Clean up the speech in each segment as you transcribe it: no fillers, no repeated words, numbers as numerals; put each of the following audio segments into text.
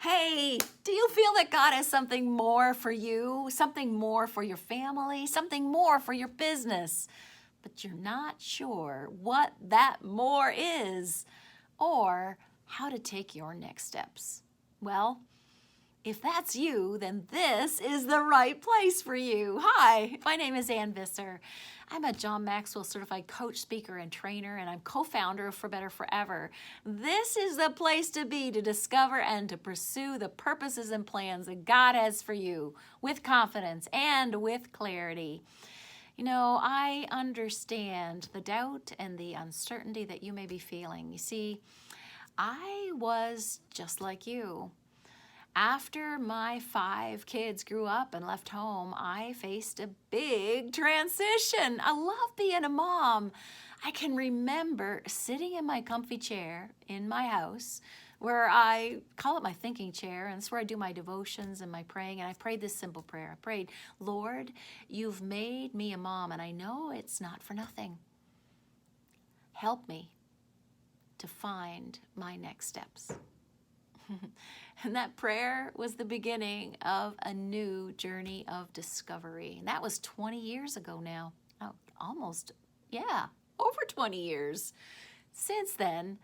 Hey, do you feel that God has something more for you, something more for your family, something more for your business, but you're not sure what that more is or how to take your next steps? Well, if that's you, then this is the right place for you. Hi, my name is Ann Visser. I'm a John Maxwell certified coach, speaker, and trainer, and I'm co-founder of For Better Forever. This is the place to be to discover and to pursue the purposes and plans that God has for you with confidence and with clarity. You know, I understand the doubt and the uncertainty that you may be feeling. You see, I was just like you. After my 5 kids grew up and left home, I faced a big transition. I love being a mom. I can remember sitting in my comfy chair in my house, where I call it my thinking chair, and it's where I do my devotions and my praying, and I prayed this simple prayer. I prayed, Lord, you've made me a mom, and I know it's not for nothing. Help me to find my next steps. And that prayer was the beginning of a new journey of discovery. And that was 20 years ago now. Oh, almost, over 20 years. Since then,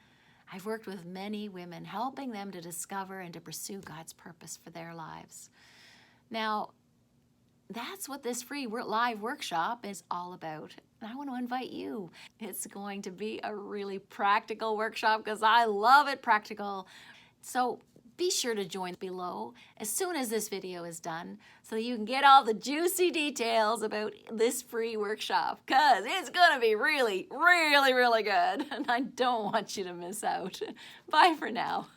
I've worked with many women, helping them to discover and to pursue God's purpose for their lives. Now, that's what this free live workshop is all about. And I want to invite you. It's going to be a really practical workshop because I love it practical. So be sure to join below as soon as this video is done so that you can get all the juicy details about this free workshop, because it's going to be really, really, really good. And I don't want you to miss out. Bye for now.